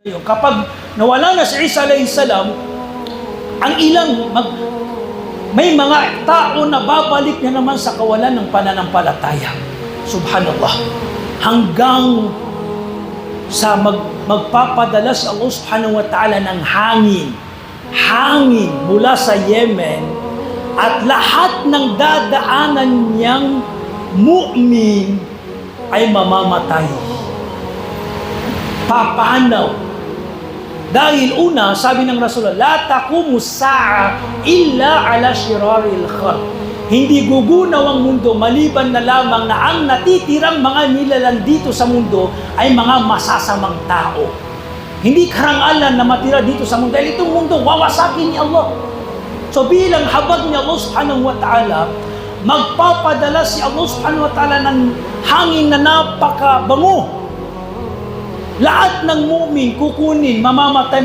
Kapag nawala na si Isa alayhi salam, ang may mga tao na babalik na naman sa kawalan ng pananampalataya. Subhanallah. Hanggang sa magpapadala sa Allah subhanahu wa ta'ala ng hangin mula sa Yemen, at lahat ng dadaanan niyang mu'min ay mamamatay. Papanaw. Dahil una, sabi ng Rasulullah, la taqumu sa'a illa ala shiraril khalq. Hindi gugunaw ang mundo maliban na lamang na ang natitirang mga nilalang dito sa mundo ay mga masasamang tao. Hindi karangalan na matira dito sa mundo dahil itong mundo wawasakin ni Allah. So bilang habag ni Allah subhanahu wa ta'ala, magpapadala si Allah subhanahu wa ta'ala ng hangin na napakabango. Lahat ng mu'min kukunin, mamamatay,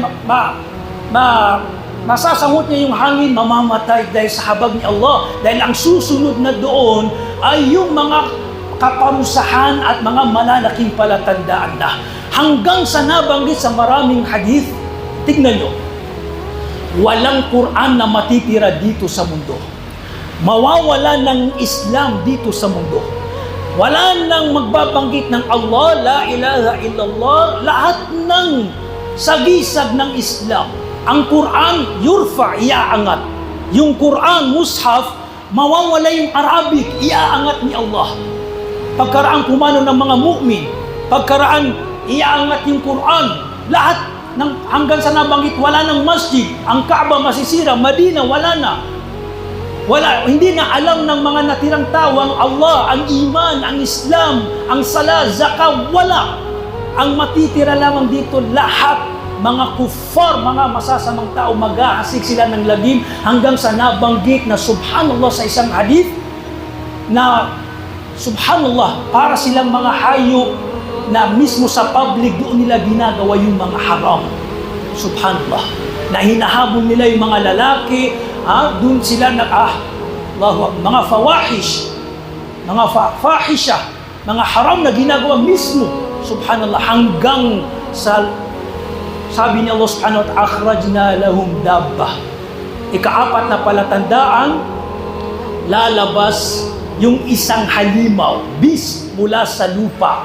masasangot niya yung hangin, mamamatay dahil sa habag ni Allah. Dahil ang susunod na doon ay yung mga kaparusahan at mga malalaking palatandaan na. Hanggang sa nabanggit sa maraming hadith, tignan nyo, walang Quran na matitira dito sa mundo. Mawawala ng Islam dito sa mundo. Wala nang magbabanggit ng Allah, la ilaha illallah, lahat ng sagisag ng Islam. Ang Quran, yurfa, iaangat. Yung Quran, mushaf, mawawala yung Arabic, iaangat ni Allah. Pagkaraan pumano ng mga mu'min, pagkaraan, iaangat yung Quran. Lahat, hanggang sa nabanggit, wala ng masjid. Ang Kaaba masisira, Madina, wala na. Hindi na alam ng mga natirang tao ang Allah, ang iman, ang Islam, ang sala, zakah, wala. Ang matitira lamang dito lahat, mga kuffar, mga masasamang tao, mag-aasik sila ng lagim hanggang sa nabanggit na subhanallah sa isang hadith na subhanallah, para silang mga hayop na mismo sa public doon nila ginagawa yung mga haram. Subhanallah. Na hinahabol nila yung mga lalaki, doon sila mga fawahish, mga fahisha, mga haram na ginagawa mismo. Subhanallah, hanggang sa sabi ni Allah subhanahu wa ta'ala, akhrajna lahum dabbah. Ikaapat na palatandaan, lalabas yung isang halimaw, beast mula sa lupa.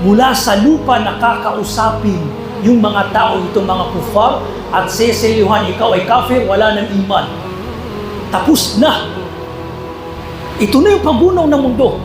Mula sa lupa nakakausapin yung mga tao, itong mga kufar, at seselyuhan, ikaw ay kafir, wala ng iman. Tapos na. Ito na yung paggunaw ng mundo.